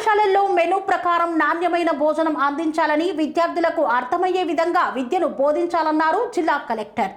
పాఠశాలల్లో మెనూ ప్రకారం నాణ్యమైన భోజనం అందించాలని విద్యార్థులకు అర్థమయ్యే విధంగా విద్యను బోధించాలన్నారు జిల్లా కలెక్టర్.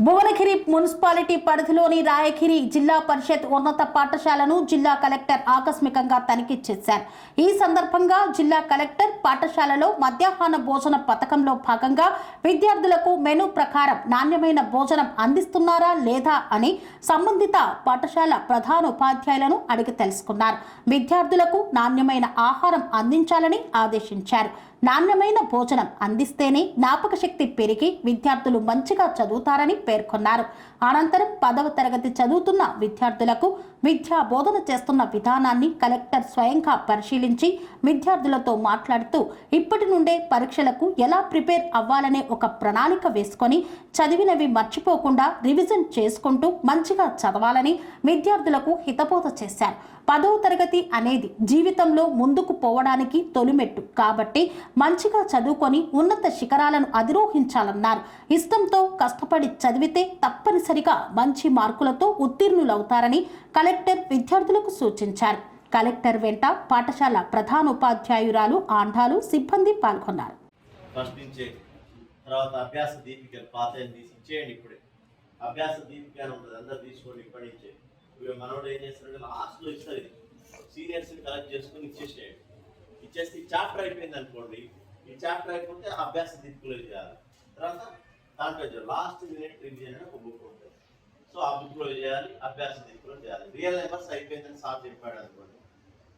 భువనగిరి మున్సిపాలిటీ పరిధిలోని రాయగిరి జిల్లా పరిషత్ ఉన్నత పాఠశాలను జిల్లా కలెక్టర్ ఆకస్మికంగా తనిఖీ చేశారు. ఈ సందర్భంగా జిల్లా కలెక్టర్ పాఠశాలలో మధ్యాహ్న భోజన పథకంలో భాగంగా విద్యార్థులకు మెనూ ప్రకారం నాణ్యమైన భోజనం అందిస్తున్నారా లేదా అని సంబంధిత పాఠశాల ప్రధానోపాధ్యాయులను అడిగి తెలుసుకున్నారు. విద్యార్థులకు నాణ్యమైన ఆహారం అందించాలని ఆదేశించారు. నాణ్యమైన భోజనం అందిస్తేనే జ్ఞాపక శక్తి పెరిగి విద్యార్థులు మంచిగా చదువుతారని పేర్కొన్నారు. అనంతరం 10వ తరగతి చదువుతున్న విద్యార్థులకు విద్యా బోధన చేస్తున్న విధానాన్ని కలెక్టర్ స్వయంగా పరిశీలించి విద్యార్థులతో మాట్లాడుతూ ఇప్పటి నుండే పరీక్షలకు ఎలా ప్రిపేర్ అవ్వాలనే ఒక ప్రణాళిక వేసుకొని చదివినవి మర్చిపోకుండా రివిజన్ చేసుకుంటూ మంచిగా చదవాలని విద్యార్థులకు హితబోధ చేశారు. 10వ తరగతి అనేది జీవితంలో ముందుకు పోవడానికి తొలిమెట్టు కాబట్టి మంచిగా చదువుకొని ఉన్నత శిఖరాలను అధిరోహించాలన్నారు. ఇష్టంతో కష్టపడి చదివితే తప్పనిసరిగా మంచి మార్కులతో ఉత్తీర్ణులవుతారని కలెక్టర్ విద్యార్థులకు సూచించారు. కలెక్టర్ వెంట పాఠశాల ప్రధానోపాధ్యాయురాలు ఆండాలు సిబ్బంది పాల్గొన్నారు. మనోడు ఏం చేస్తారంటే లాస్ట్లో ఇస్తారు, సీనియర్స్ని కలెక్ట్ చేసుకుని ఇచ్చేసేయండి. ఇచ్చేస్తే ఈ చాప్టర్ అయిపోయింది అనుకోండి, ఈ చాప్టర్ అయిపోతే అభ్యాస దీపికలో చేయాలి. తర్వాత దాంట్లో లాస్ట్ మినిట్ రివిజన్ అని ఒక బుక్ ఉంటుంది. సో ఆ బుక్లో చేయాలి, అభ్యాస దీపికలో చేయాలి. రియల్ నెంబర్స్ అయిపోయిందని సార్ చెప్పాడు అనుకోండి,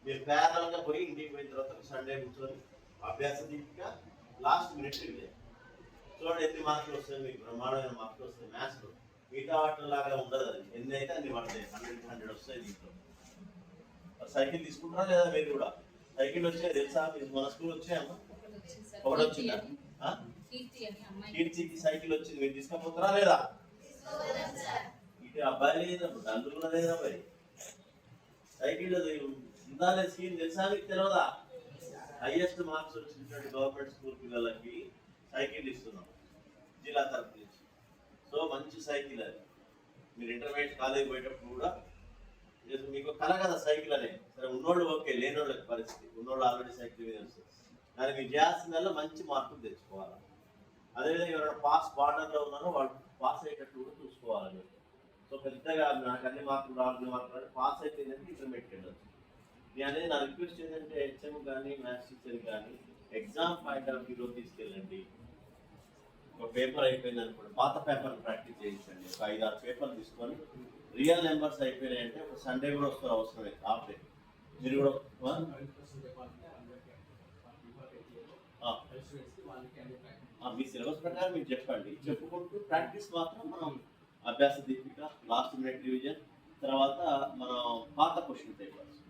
మీరు ప్యారల్గా పోయి ఇంటికి పోయిన తర్వాత సండే కూర్చొని అభ్యాస దీపిక లాస్ట్ మినిట్ రివిజన్. చూడండి ఎన్ని మార్కులు వస్తాయి, మీకు బ్రహ్మాండమైన మార్కులు వస్తాయి. మ్యాథ్స్లో మిగతా వాటిలాగా ఉండదు, అది ఎన్ని అయితే అన్ని పడతాయి. 100 వస్తాయి. దీంట్లో సైకిల్ తీసుకుంటారా లేదా? మీరు కూడా సైకిల్ వచ్చాయి తెలుసా? మన స్కూల్ వచ్చాయమ్మా, ఒకటి వచ్చిందా? కీర్తికి సైకిల్ వచ్చింది, మీరు తీసుకపోతారా లేదా? ఇటు అబ్బాయి లేదా తండ్రులు లేదా? అబ్బాయి సైకిల్ ఉందా స్కీమ్ తెలుసా? మీకు తెలియదా? హైయెస్ట్ మార్క్స్ వచ్చినటువంటి గవర్నమెంట్ స్కూల్ పిల్లలకి సైకిల్ ఇస్తున్నాం జిల్లా తరఫు నుంచి. సో మంచి సైకిల్ అది. మీరు ఇంటర్మీడియట్ కాలేజ్ పోయేటప్పుడు కూడా మీకు కల కదా సైకిల్ అనేది. సరే ఉన్నోళ్ళు ఓకే, లేనోళ్ళకి పరిస్థితి. ఉన్నోళ్ళు ఆల్రెడీ సైకిల్ మీద వస్తుంది. దానికి మీరు చేయాల్సిందల్లా మంచి మార్కులు తెచ్చుకోవాలి. అదేవిధంగా ఎవరైనా పాస్ బార్డర్లో ఉన్నారో వాళ్ళు పాస్ అయ్యేటట్టు కూడా చూసుకోవాలి. సో పెద్దగా నాకు అన్ని మార్కులు రావాలి మార్కులు పాస్ అయిపోయిందంటే ఇంటర్మీడియట్ వెళ్ళచ్చు. నేను అనేది నా రిక్వెస్ట్ ఏంటంటే హెచ్ఎం కానీ మ్యాథ్స్ టీచర్ కానీ ఎగ్జామ్ పాయింట్ ఆఫ్ వ్యూలో తీసుకెళ్ళండి. ఒక పేపర్ అయిపోయింది అనుకోండి, పాత పేపర్ ప్రాక్టీస్ చేయించండి. ఒక 5-6 పేపర్లు తీసుకొని రియల్ నెంబర్స్ అయిపోయినాయి అంటే ఒక సండే కూడా వస్తారు, అవసరం లేదు. ఆఫ్ డే మీరు కూడా మీ సిలబస్ ప్రకారం మీరు చెప్పండి. చెప్పుకుంటూ ప్రాక్టీస్ మాత్రం మనం అభ్యాస దీపిక, లాస్ట్ మినిట్ రివిజన్, తర్వాత మనం పాత క్వశ్చన్ పేపర్స్,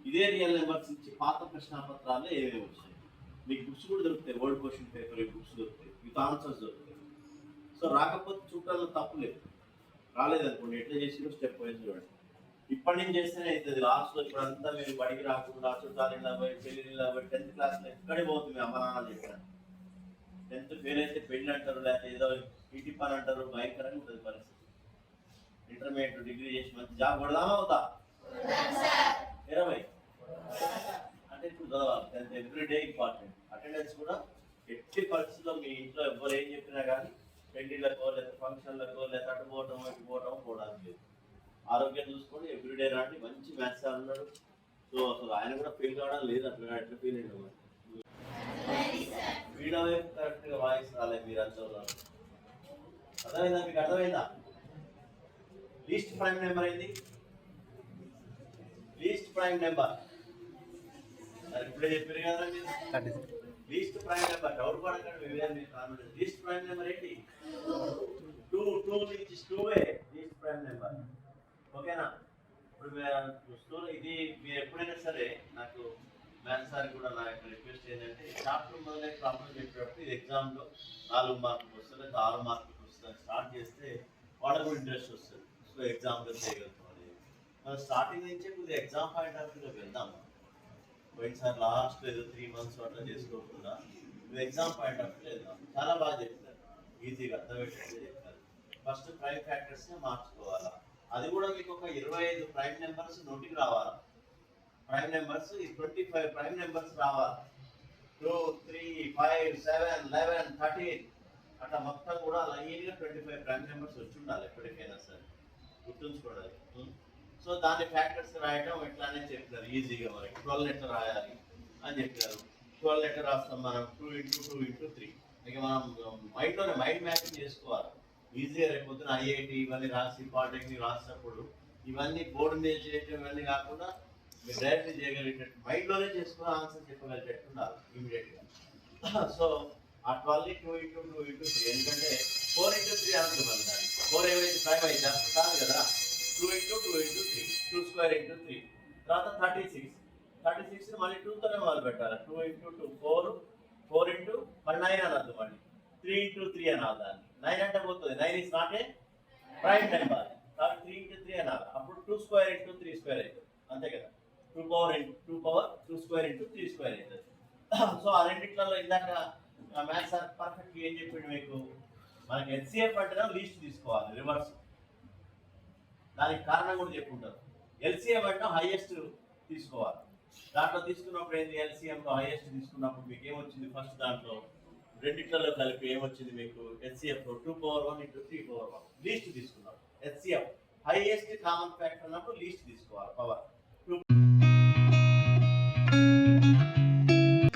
ఇదే రియల్ నెంబర్స్ ఇచ్చి పాత ప్రశ్నాపత్రాలు ఏమేమి వచ్చాయి మీకు బుక్స్ కూడా దొరుకుతాయి. వర్డ్ క్వశ్చన్ పేపర్ బుక్స్ దొరుకుతాయి, విత్ ఆన్సర్స్ దొరుకుతాయి. సో రాకపోతే చూడటంలో తప్పులేదు. రాలేదనుకోండి, ఎట్లా చేసినా స్టెప్ వైజ్ చూడండి. ఇప్పటి నుంచి చేస్తేనే అవుతుంది. లాస్ట్లో ఇప్పుడంతా మీరు బడికి రాకుండా చుట్టాలు పోయి పెళ్ళిళ్ళ పోయి 10th క్లాస్లో ఎక్కడే పోతుంది. మీ అమ్మ నాన్న చెప్పారు 10th ఫెయిల్ అయితే పెళ్ళి అంటారు, లేకపోతే ఏదో ఈటీ పని అంటారు. భయంకరంగా ఉంటుంది పరిస్థితి. ఇంటర్మీడియట్ డిగ్రీ చేసి మంచి జాబ్ కొడదామా అవుతా 20 అంటే ఇప్పుడు చదవాలి. 10th everyday important. అటెండెన్స్ కూడా ఎట్టి పరిస్థితుల్లో మీ ఇంట్లో ఎవరు ఏం చెప్పినా కానీ పెళ్లిళ్ళకో లేదా ఫంక్షన్లకో లేదా అటు పోవటం ఇటు పోవటం పోవడానికి లేదు. ఆరోగ్యం చూసుకోండి, ఎవ్రీడే రాండి. మంచి మ్యాథ్స్ సార్ ఉన్నాడు. సో అసలు ఆయన కూడా ఫెయిల్ కావడం లేదు. అట్లా ఎట్లా ఫెయిల్ అయ్యాడు? వీడియో వైపు కరెక్ట్గా వాయిస్ రాలేదు. మీరు అంతా అర్థమైందా? మీకు అర్థమైందా? లీస్ట్ ప్రైమ్ నెంబర్ ఏంది? లీస్ట్ ప్రైమ్ నెంబర్ ఇప్పుడే చెప్పారు కదా మీరు. లీస్ట్ ప్రైమ్ నెంబర్ డౌట్ పడకండి. లీస్ట్ ప్రైమ్ నెంబర్ ఏంటి? 2 నుంచి 2 లీస్ట్ ప్రైమ్ నెంబర్. ఓకేనా? ఇప్పుడు ఇది మీరు ఎప్పుడైనా సరే నాకు మ్యాథ్స్ సార్ కూడా నా యొక్క రిక్వెస్ట్ ఏంటంటే చాప్టర్ మొదలై ప్రాబ్లం చెప్పేటప్పుడు ఇది ఎగ్జామ్లో 4 మార్కులు వస్తుంది లేదా 6 మార్కులు వస్తుంది స్టార్ట్ చేస్తే వాళ్ళకు కూడా ఇంట్రెస్ట్ వస్తుంది. సో ఎగ్జామ్లో చేయగలుగుతాం. మనం స్టార్టింగ్ నుంచే కొద్దిగా ఎగ్జామ్ పాయింట్ ఆఫ్ వ్యూలో వెళ్దాం. పోయినసారి లాస్ట్ ఏదో 3 months అట్లా చేసుకోకుండా నువ్వు ఎగ్జామ్ పాయింట్ ఆఫ్ వ్యూ వెళ్దాం. చాలా బాగా చెప్తారు, ఈజీగా అర్థమయ్యేటట్టు చెప్తారు. ఫస్ట్ ప్రైమ్ ఫ్యాక్టర్స్ని మార్చుకోవాలా. అది కూడా మీకు ఒక 25 ప్రైమ్ నెంబర్స్ నోటికి రావాలా. ప్రైమ్ నెంబర్స్ ఈ 25 ప్రైమ్ నెంబర్స్ రావాలి. 2, 3, 5, 7, 11, 13 అట్లా మొత్తం కూడా లైన్గా 25 ప్రైమ్ నెంబర్స్ వచ్చి ఉండాలి ఎప్పటికైనా సరే, గుర్తుంచుకోవాలి. సో దాని ఫ్యాక్టర్స్ రాయడం ఎట్లానే చెప్పారు ఈజీగా. మనకి 12 ఎట్లా రాయాలి అని చెప్పారు. 12 ఎట్లా రాస్తాం మనం, 2 × 2 × 3. ఇక మనం మైండ్లోనే మైండ్ మ్యాపింగ్ చేసుకోవాలి ఈజీగా. రేపు పొద్దున ఐఐటి ఇవన్నీ రాసి పాలిటెక్నిక్ రాసినప్పుడు ఇవన్నీ బోర్డు మీద చేయటం ఇవన్నీ కాకుండా మీరు డైరెక్ట్లీ చేయగలిగేటట్టు మైండ్లోనే చేసుకుని ఆన్సర్ చెప్పగలిగేటట్టు ఉండాలి ఇమీడియట్గా. సో ఆ 12 2 × 2 × 3 ఎందుకంటే 4 × 3 అనుకుంటాం. దాన్ని 4 ఏవైతే ప్రైమ్ అయితే అప్పుడు కాదు కదా. 2 × 2 × 3 2² × 3 తర్వాత 36 మళ్ళీ 2తోనే మొదలు పెట్టాలి. 2 × 2 4 4 × 9 అనద్దు, మళ్ళీ 3 × 3 అనాలి. దాన్ని 9 అంటే పోతుంది. 9 is not a prime number కాబట్టి 3 × 3 అనాలి. అప్పుడు 2² × 3² అవుతుంది, అంతే కదా. 2 power 2² × 3² అవుతుంది. సో ఆ రెండిట్లలో ఇందాక మ్యాథ్స్ సార్ పర్ఫెక్ట్ ఏం చెప్పిండు మీకు, మనకి హెచ్సిఎఫ్ అంటే లీస్ట్ తీసుకోవాలి, రివర్స్. దానికి కారణం కూడా చెప్పుకుంటారు. ఎల్సిఎం అంటే హైయెస్ట్ తీసుకోవాలి. దాంట్లో తీసుకున్నప్పుడు ఏంటి, ఎల్సిఎంలో హైయెస్ట్ తీసుకున్నప్పుడు మీకు ఏమొచ్చింది, ఫస్ట్ దాంట్లో రెండిట్లలో కలిపి ఏమొచ్చింది మీకు, హెచ్సిఎఫ్ 2 power 1 × 3 power 1 లీస్ట్ తీసుకున్నారు. హెచ్సిఎఫ్ హైయెస్ట్ కామన్ ఫ్యాక్టర్ అన్నప్పుడు లీస్ట్ తీసుకోవాలి పవర్.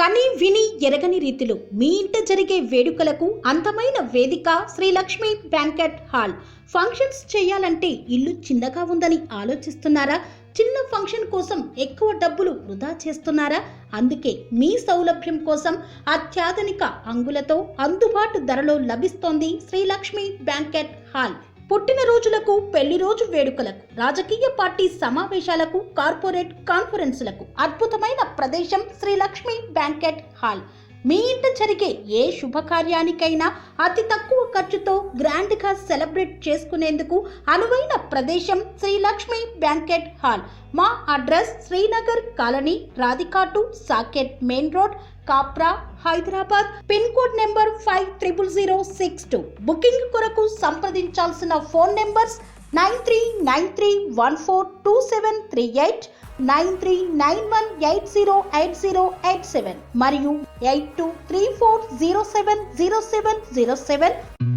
కని విని ఎరగని రీతిలో మీ ఇంట జరిగే వేడుకలకు అందమైన వేదిక Shri Lakshmi banquet hall. Functions చేయాలంటే ఇల్లు చిన్నగా ఉందని ఆలోచిస్తున్నారా? చిన్న ఫంక్షన్ కోసం ఎక్కువ డబ్బులు వృధా చేస్తున్నారా? అందుకే మీ సౌలభ్యం కోసం అత్యాధునిక అంగులతో అందుబాటు ధరలో లభిస్తోంది శ్రీ లక్ష్మి బ్యాంకెట్ హాల్. పుట్టినరోజులకు, పెళ్లి రోజు వేడుకలకు, రాజకీయ పార్టీ సమావేశాలకు, కార్పొరేట్ కాన్ఫరెన్సులకు అద్భుతమైన ప్రదేశం శ్రీ లక్ష్మి బ్యాంకెట్ హాల్. మీ ఇంట జరిగే ఏ శుభకార్యానికైనా అతి తక్కువ ఖర్చుతో గ్రాండ్గా సెలబ్రేట్ చేసుకునేందుకు అనువైన ప్రదేశం శ్రీ లక్ష్మి బ్యాంకెట్ హాల్. మా అడ్రస్ శ్రీనగర్ కాలనీ, రాధికాటు, Saket main road, Kapra, Hyderabad. Pin code number 500062. Booking కొరకు సంప్రదించాల్సిన ఫోన్ నెంబర్స్ 9393142738, 9391808087 మరియు 8234070707.